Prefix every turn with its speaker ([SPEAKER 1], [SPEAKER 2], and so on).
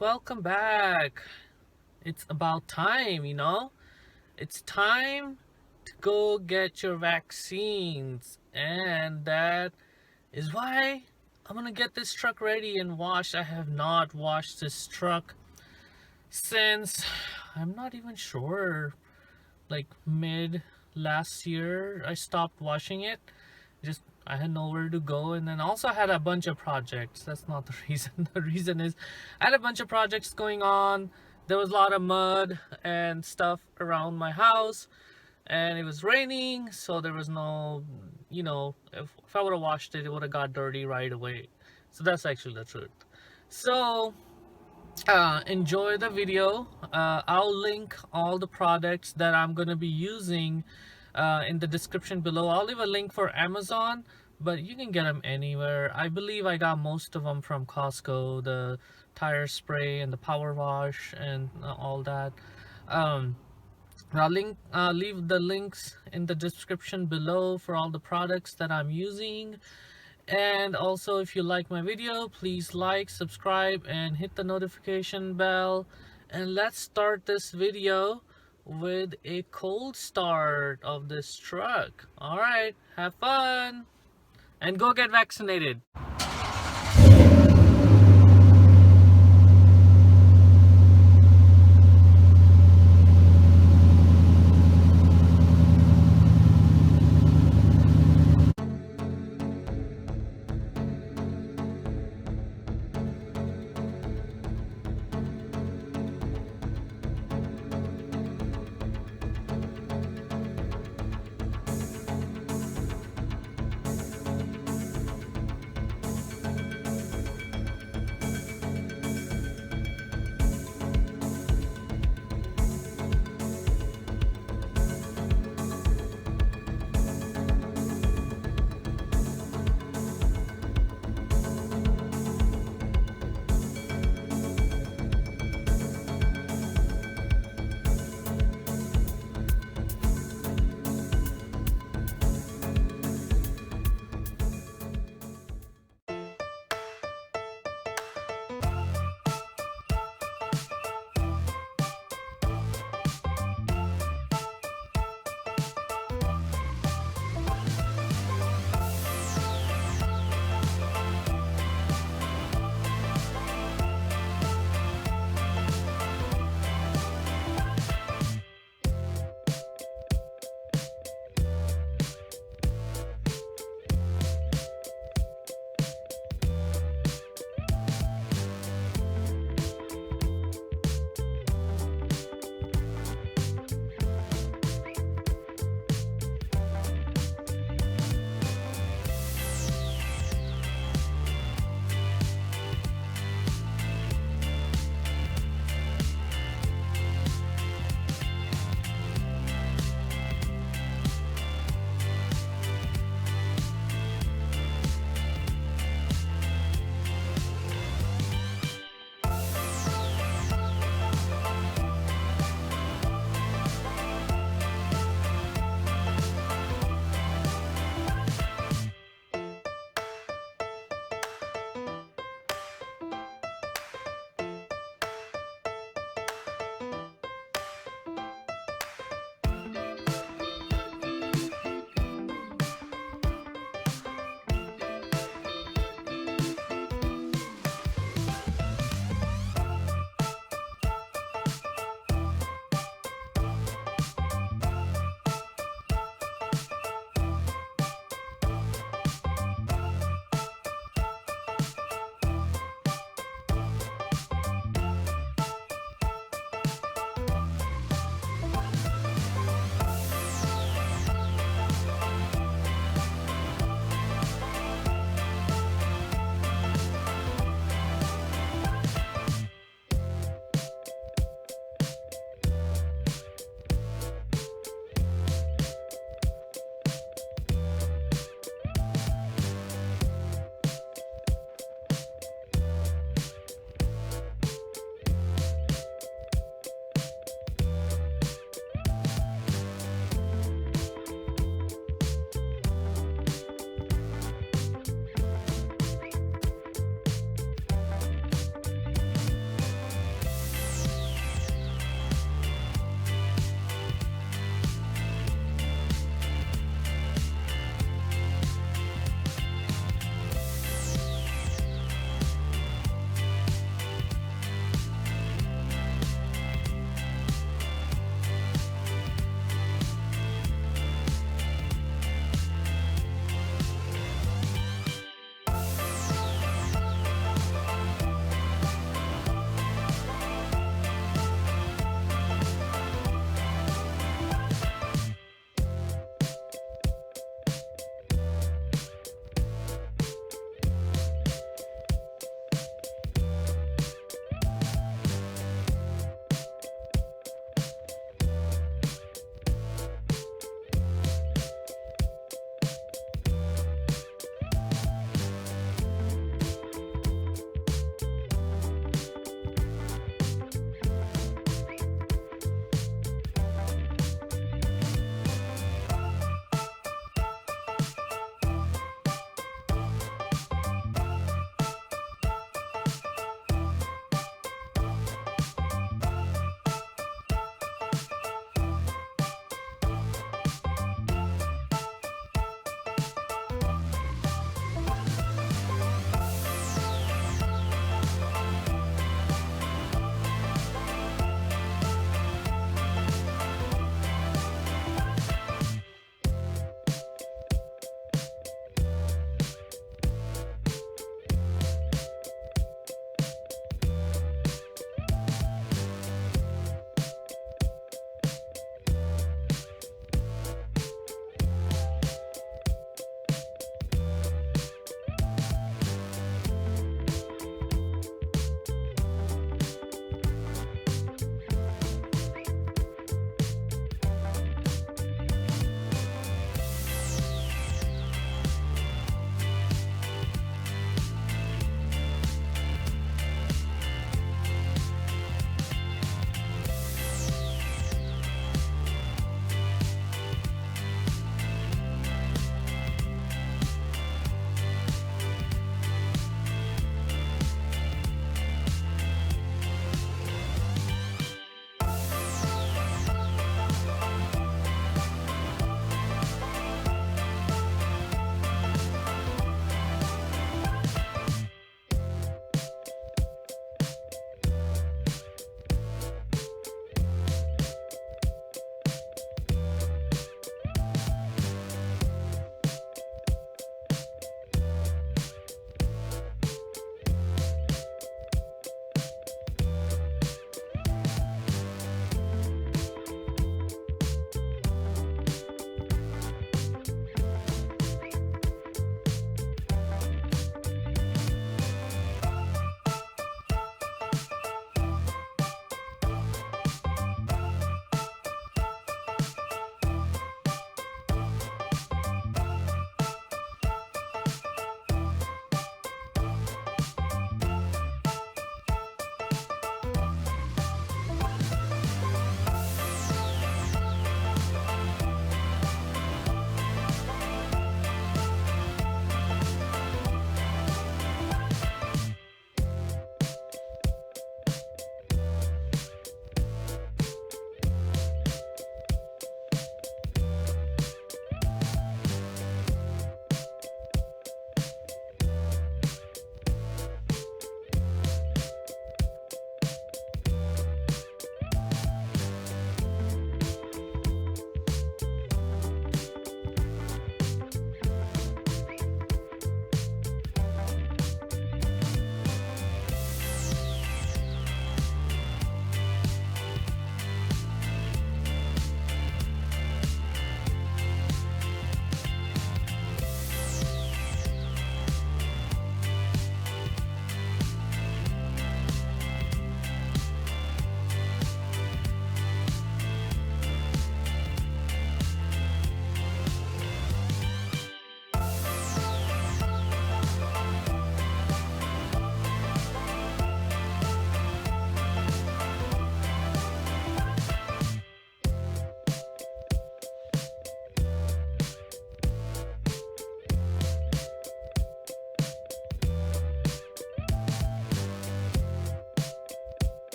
[SPEAKER 1] welcome back. It's about time, It's time to go get your vaccines. And that is why I'm gonna get this truck ready and washed. I have not washed this truck since I'm not even sure, like mid last year. I stopped washing it. Just I had nowhere to go, and then also I had a bunch of projects. That's not the reason. The reason is I had a bunch of projects going on. There was a lot of mud and stuff around my house, and it was raining, so there was no, if I would have washed it, it would have got dirty right away. So that's actually the truth. So enjoy the video. I'll link all the products that I'm going to be using in the description below. I'll leave a link for Amazon, but you can get them anywhere. I believe I got most of them from Costco, the tire spray and the power wash and all that. um, leave the links in the description below for all the products that I'm using. And also, if you like my video, please like, subscribe, and hit the notification bell. And let's start this video with a cold start of this truck. All right, have fun and go get vaccinated.